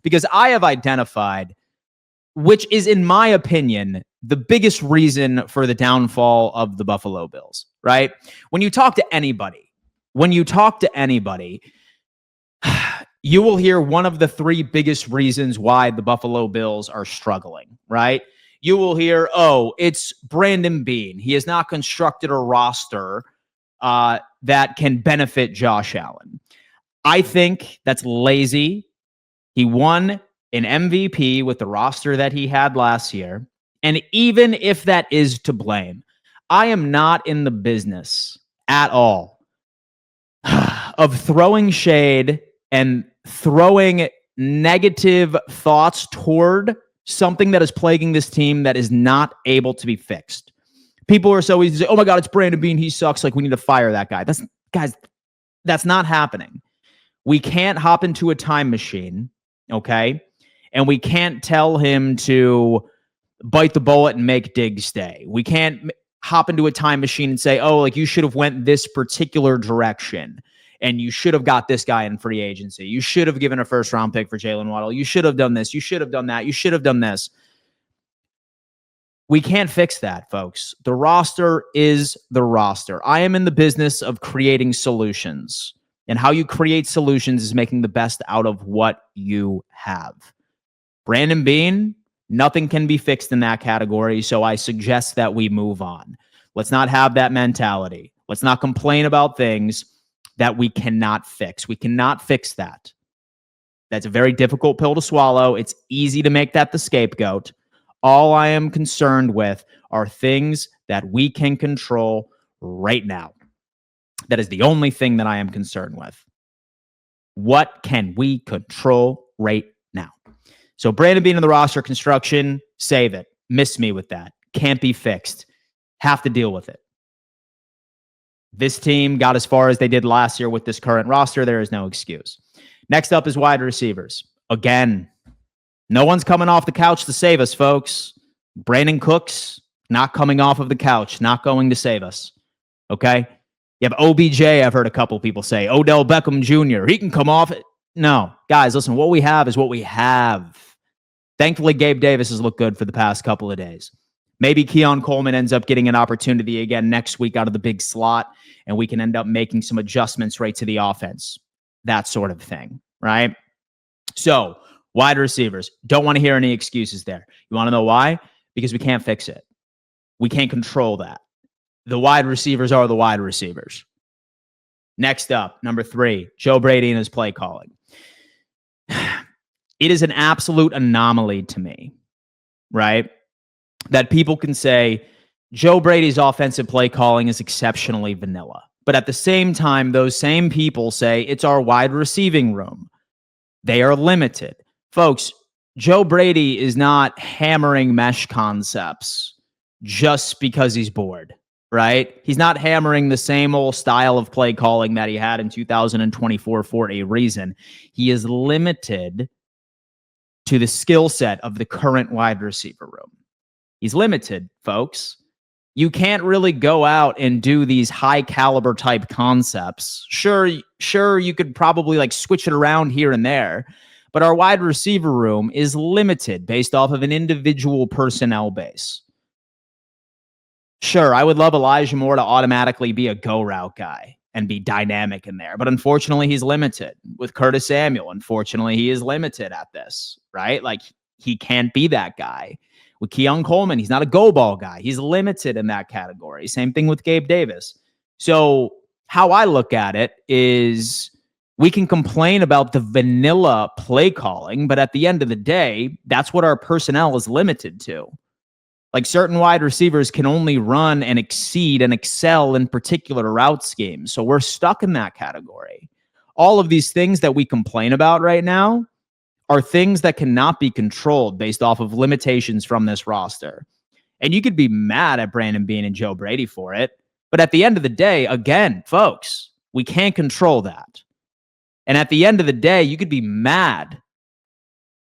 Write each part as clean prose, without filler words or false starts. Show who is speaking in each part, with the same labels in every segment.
Speaker 1: because I have identified, which is, in my opinion, the biggest reason for the downfall of the Buffalo Bills, right? When you talk to anybody, you will hear one of the three biggest reasons why the Buffalo Bills are struggling, right? You will hear, oh, it's Brandon Beane. He has not constructed a roster that can benefit Josh Allen. I think that's lazy. He won an MVP with the roster that he had last year. And even if that is to blame, I am not in the business at all of throwing shade and throwing negative thoughts toward something that is plaguing this team that is not able to be fixed. People are so easy to say, oh my God, it's Brandon Beane. He sucks. Like, we need to fire that guy. That's not happening. We can't hop into a time machine, okay? And we can't tell him to bite the bullet and make Diggs stay. We can't hop into a time machine and say, oh, like, you should have went this particular direction and you should have got this guy in free agency. You should have given a first-round pick for Jalen Waddle. You should have done this. You should have done that. You should have done this. We can't fix that, folks. The roster is the roster. I am in the business of creating solutions. And how you create solutions is making the best out of what you have. Brandon Beane, nothing can be fixed in that category, so I suggest that we move on. Let's not have that mentality. Let's not complain about things that we cannot fix. We cannot fix that. That's a very difficult pill to swallow. It's easy to make that the scapegoat. All I am concerned with are things that we can control right now. That is the only thing that I am concerned with. What can we control right now? So Brandon Beane in the roster construction, save it. Miss me with that. Can't be fixed. Have to deal with it. This team got as far as they did last year with this current roster. There is no excuse. Next up is wide receivers. Again, no one's coming off the couch to save us, folks. Brandon Cooks not coming off of the couch, not going to save us. Okay? You have OBJ, I've heard a couple people say. Odell Beckham Jr., he can come off it. No. Guys, listen, what we have is what we have. Thankfully, Gabe Davis has looked good for the past couple of days. Maybe Keon Coleman ends up getting an opportunity again next week out of the big slot, and we can end up making some adjustments right to the offense. That sort of thing, right? So, wide receivers. Don't want to hear any excuses there. You want to know why? Because we can't fix it. We can't control that. The wide receivers are the wide receivers. Next up, number 3, Joe Brady and his play calling. It is an absolute anomaly to me, right? That people can say Joe Brady's offensive play calling is exceptionally vanilla. But at the same time, those same people say it's our wide receiving room. They are limited. Folks, Joe Brady is not hammering mesh concepts just because he's bored, right? He's not hammering the same old style of play calling that he had in 2024 for a reason. He is limited to the skill set of the current wide receiver room. He's limited, folks. You can't really go out and do these high caliber type concepts. Sure, you could probably like switch it around here and there, but our wide receiver room is limited based off of an individual personnel base. Sure, I would love Elijah Moore to automatically be a go route guy and be dynamic in there, but unfortunately he's limited. With Curtis Samuel, unfortunately he is limited at this, right? Like, he can't be that guy. With Keon Coleman, he's not a go ball guy. He's limited in that category. Same thing with Gabe Davis. So how I look at it is we can complain about the vanilla play calling, but at the end of the day, that's what our personnel is limited to. Like, certain wide receivers can only run and exceed and excel in particular route schemes. So we're stuck in that category. All of these things that we complain about right now are things that cannot be controlled based off of limitations from this roster. And you could be mad at Brandon Beane and Joe Brady for it, but at the end of the day, again, folks, we can't control that. And at the end of the day, you could be mad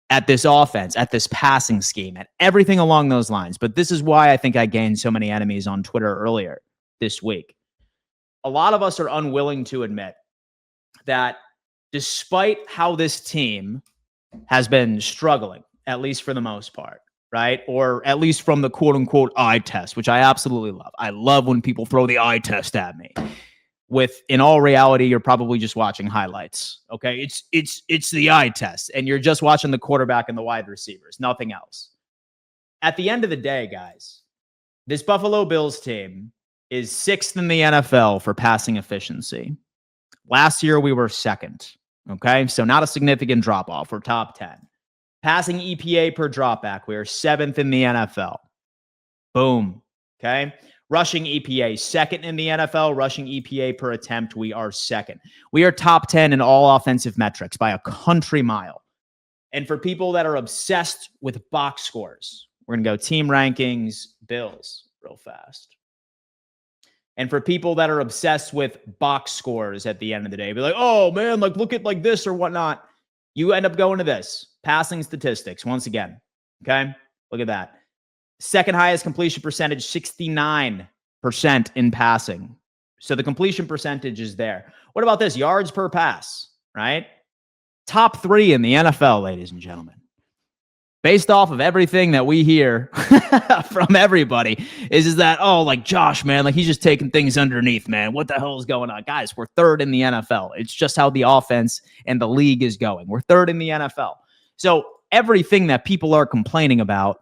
Speaker 1: at this offense, at this passing scheme, at everything along those lines. But this is why I think I gained so many enemies on Twitter earlier this week. A lot of us are unwilling to admit that despite how this team has been struggling, at least for the most part, right? Or at least from the quote unquote eye test, which I absolutely love. I love when people throw the eye test at me. In all reality, you're probably just watching highlights. Okay. It's the eye test, and you're just watching the quarterback and the wide receivers, nothing else. At the end of the day, guys, this Buffalo Bills team is 6th in the NFL for passing efficiency. Last year, we were 2nd. Okay. So not a significant drop off. We're top 10. Passing EPA per dropback, we are 7th in the NFL. Boom. Okay. Rushing EPA, 2nd in the NFL. Rushing EPA per attempt, we are 2nd. We are top 10 in all offensive metrics by a country mile. And for people that are obsessed with box scores, we're going to go team rankings, Bills, real fast. And for people that are obsessed with box scores at the end of the day, be like, oh man, like look at like this or whatnot. You end up going to this. Passing statistics, once again. Okay? Look at that. Second highest completion percentage, 69% in passing. So the completion percentage is there. What about this? Yards per pass, right? Top 3 in the NFL, ladies and gentlemen. Based off of everything that we hear from everybody is that, oh, like Josh, man, like he's just taking things underneath, man. What the hell is going on? Guys, we're 3rd in the NFL. It's just how the offense and the league is going. We're 3rd in the NFL. So everything that people are complaining about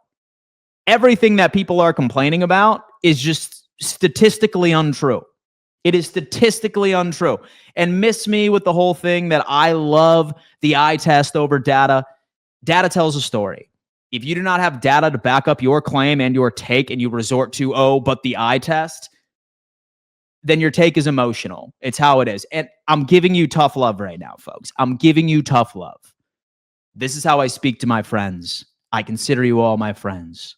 Speaker 1: is just statistically untrue. It is statistically untrue. And miss me with the whole thing that I love the eye test over data. Data tells a story. If you do not have data to back up your claim and your take, and you resort to, but the eye test, then your take is emotional. It's how it is. And I'm giving you tough love right now, folks. I'm giving you tough love. This is how I speak to my friends. I consider you all my friends.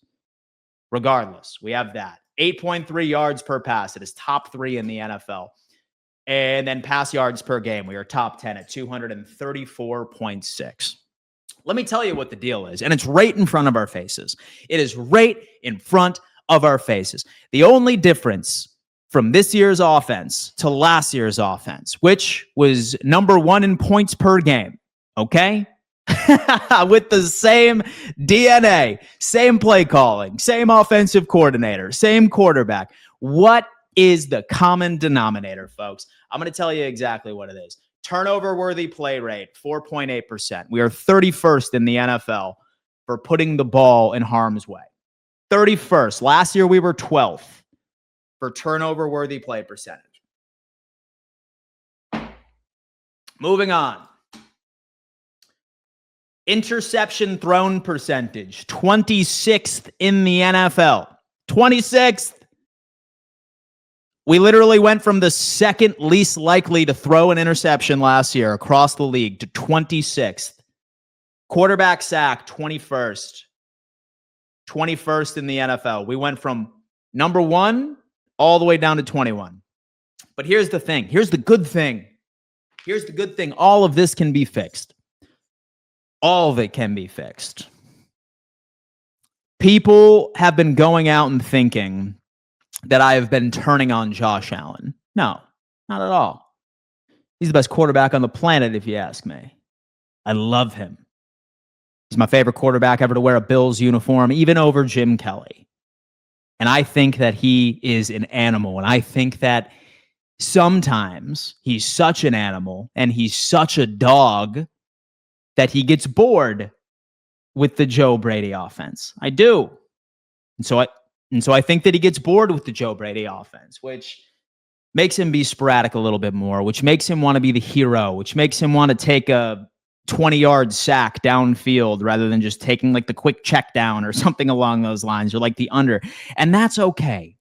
Speaker 1: Regardless, we have that. 8.3 yards per pass. It is top 3 in the NFL. And then pass yards per game. We are top 10 at 234.6. Let me tell you what the deal is. And it's right in front of our faces. It is right in front of our faces. The only difference from this year's offense to last year's offense, which was number 1 in points per game, okay? With the same DNA, same play calling, same offensive coordinator, same quarterback. What is the common denominator, folks? I'm going to tell you exactly what it is. Turnover-worthy play rate, 4.8%. We are 31st in the NFL for putting the ball in harm's way. 31st. Last year, we were 12th for turnover-worthy play percentage. Moving on. Interception thrown percentage, 26th in the NFL. 26th. We literally went from the 2nd least likely to throw an interception last year across the league to 26th. Quarterback sack, 21st. 21st in the NFL. We went from number 1 all the way down to 21. But here's the thing. Here's the good thing. Here's the good thing. All of this can be fixed. All of it can be fixed. People have been going out and thinking that I have been turning on Josh Allen. No, not at all. He's the best quarterback on the planet, if you ask me. I love him. He's my favorite quarterback ever to wear a Bills uniform, even over Jim Kelly. And I think that he is an animal. And I think that sometimes he's such an animal and he's such a dog that he gets bored with the Joe Brady offense. I do. And so I think that he gets bored with the Joe Brady offense, which makes him be sporadic a little bit more, which makes him want to be the hero, which makes him want to take a 20-yard sack downfield rather than just taking like the quick check down or something along those lines, or like the under. And that's okay.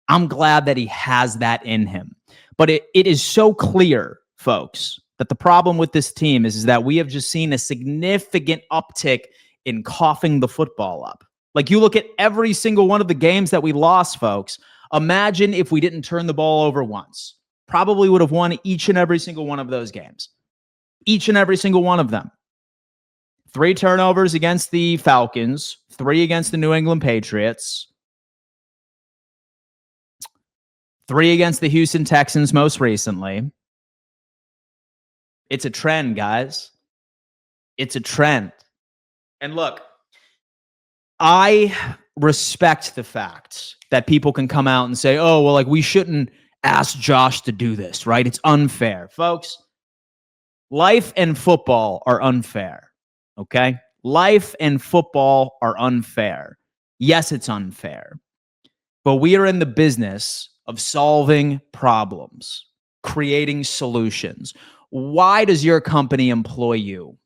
Speaker 1: I'm glad that he has that in him. But it is so clear, folks, that the problem with this team is that we have just seen a significant uptick in coughing the football up. Like, you look at every single one of the games that we lost, folks. Imagine if we didn't turn the ball over once. Probably would have won each and every single one of those games. Each and every single one of them. 3 turnovers against the Falcons, 3 against the New England Patriots, 3 against the Houston Texans most recently. It's a trend, guys. It's a trend. And look, I respect the fact that people can come out and say, oh, well, like we shouldn't ask Josh to do this, right? It's unfair. Folks, life and football are unfair, okay? Life and football are unfair. Yes, it's unfair, but we are in the business of solving problems, creating solutions. Why does your company employ you?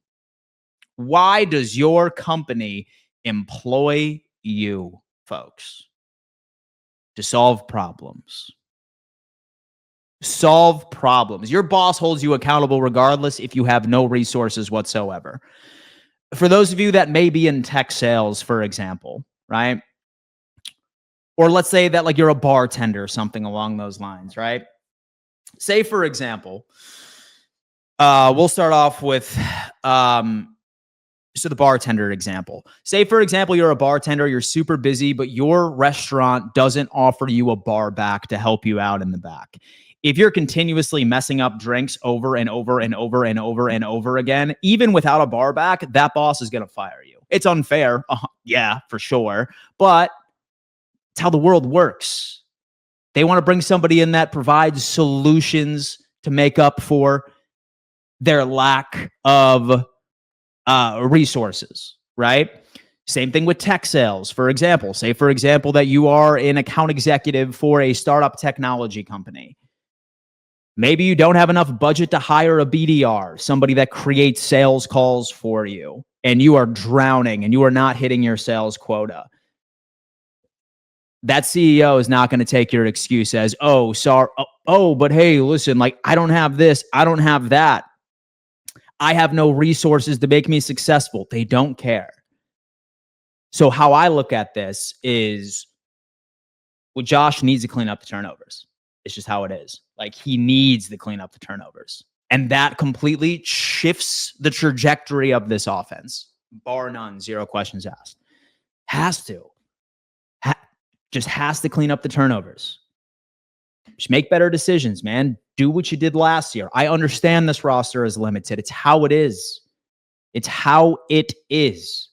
Speaker 1: Why does your company employ you, folks? To solve problems. Solve problems. Your boss holds you accountable regardless if you have no resources whatsoever. For those of you that may be in tech sales, for example, right? Or let's say that like you're a bartender or something along those lines, right? Say, for example, we'll start off with so the bartender example. Say, for example, you're a bartender, you're super busy, but your restaurant doesn't offer you a bar back to help you out in the back. If you're continuously messing up drinks over and over and over and over and over again, even without a bar back, that boss is going to fire you. It's unfair. Yeah, for sure. But it's how the world works. They want to bring somebody in that provides solutions to make up for their lack of resources, right? Same thing with tech sales, for example. Say, for example, that you are an account executive for a startup technology company. Maybe you don't have enough budget to hire a BDR, somebody that creates sales calls for you, and you are drowning and you are not hitting your sales quota. That CEO is not going to take your excuse as, oh, sorry. Oh, but hey, listen, like I don't have this, I don't have that. I have no resources to make me successful. They don't care. So how I look at this is, well, Josh needs to clean up the turnovers. It's just how it is. Like he needs to clean up the turnovers. And that completely shifts the trajectory of this offense. Bar none, zero questions asked. Has to. Just has to clean up the turnovers. Just make better decisions, man. Do what you did last year. I understand this roster is limited. It's how it is. It's how it is.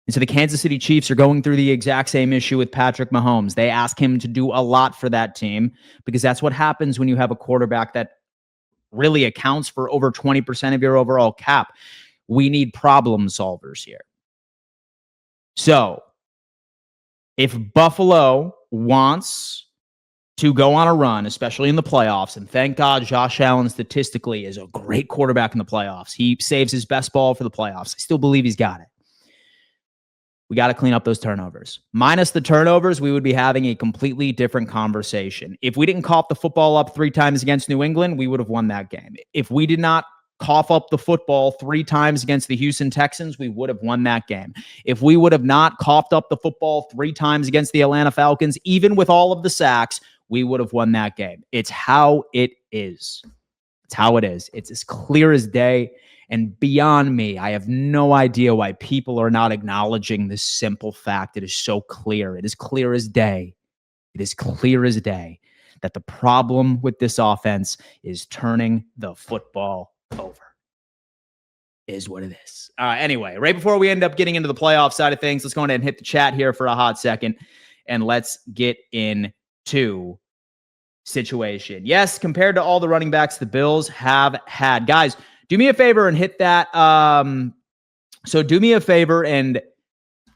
Speaker 1: And so the Kansas City Chiefs are going through the exact same issue with Patrick Mahomes. They ask him to do a lot for that team because that's what happens when you have a quarterback that really accounts for over 20% of your overall cap. We need problem solvers here. So if Buffalo wants to go on a run, especially in the playoffs, and thank God Josh Allen statistically is a great quarterback in the playoffs. He saves his best ball for the playoffs. I still believe he's got it. We got to clean up those turnovers. Minus the turnovers, we would be having a completely different conversation. If we didn't cough the football up 3 times against New England, we would have won that game. If we did not cough up the football 3 times against the Houston Texans, we would have won that game. If we would have not coughed up the football 3 times against the Atlanta Falcons, even with all of the sacks, we would have won that game. It's how it is. It's how it is. It's as clear as day. And beyond me, I have no idea why people are not acknowledging this simple fact. It is so clear. It is clear as day. It is clear as day that the problem with this offense is turning the football over. Is what it is. Anyway, right before we end up getting into the playoff side of things, let's go ahead and hit the chat here for a hot second, and let's get into situation. Yes, compared to all the running backs the Bills have had. Guys, do me a favor and hit that. So do me a favor and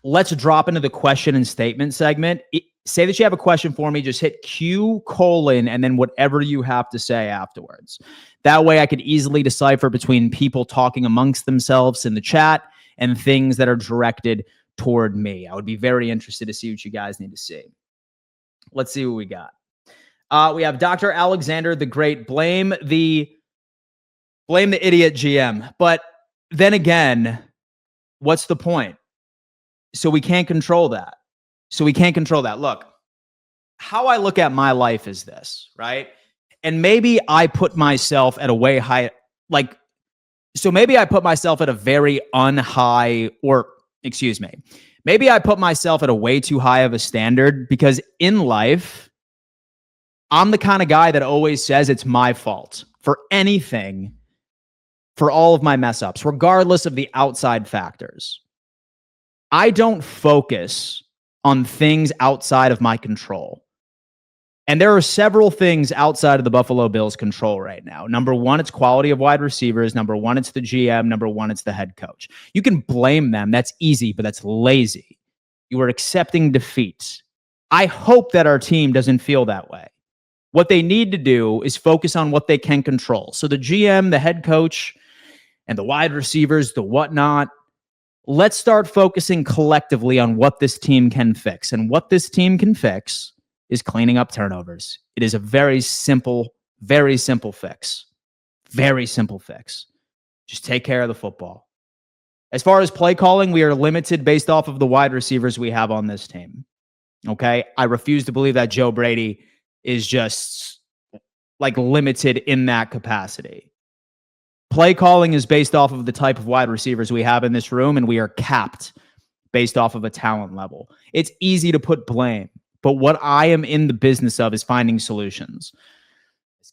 Speaker 1: let's drop into the question and statement segment. Say that you have a question for me. Just hit Q : and then whatever you have to say afterwards. That way I could easily decipher between people talking amongst themselves in the chat and things that are directed toward me. I would be very interested to see what you guys need to see. Let's see what we got. We have Dr. Alexander the Great. Blame the idiot GM. But then again, what's the point? So we can't control that. Look, how I look at my life is this, right? And maybe I put myself at a way high, maybe I put myself at a very maybe I put myself at a way too high of a standard because in life, I'm the kind of guy that always says it's my fault for anything for all of my mess ups, regardless of the outside factors. I don't focus on things outside of my control. And there are several things outside of the Buffalo Bills' control right now. Number one, it's quality of wide receivers. Number one, it's the GM. Number one, it's the head coach. You can blame them. That's easy, but that's lazy. You are accepting defeat. I hope that our team doesn't feel that way. What they need to do is focus on what they can control. So the GM, the head coach, and the wide receivers, the whatnot, let's start focusing collectively on what this team can fix. And what this team can fix is cleaning up turnovers. It is a very simple fix. Very simple fix. Just take care of the football. As far as play calling, we are limited based off of the wide receivers we have on this team. Okay? I refuse to believe that Joe Brady is just like limited in that capacity. Play calling is based off of the type of wide receivers we have in this room, and we are capped based off of a talent level. It's easy to put blame, but what I am in the business of is finding solutions.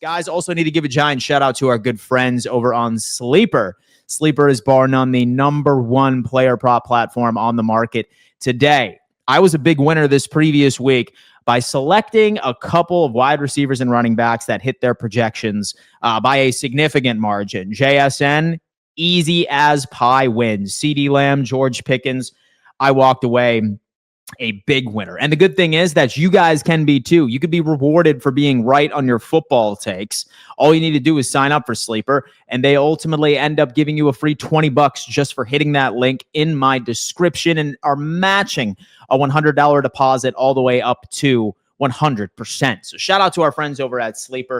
Speaker 1: Guys, also need to give a giant shout out to our good friends over on Sleeper. Sleeper is bar none the number one player prop platform on the market today. I was a big winner this previous week by selecting a couple of wide receivers and running backs that hit their projections by a significant margin. JSN, easy as pie wins. CeeDee Lamb, George Pickens. I walked away a big winner. And the good thing is that you guys can be too. You could be rewarded for being right on your football takes. All you need to do is sign up for Sleeper, and they ultimately end up giving you a free $20 just for hitting that link in my description, and are matching a $100 deposit all the way up to 100%. So shout out to our friends over at Sleeper.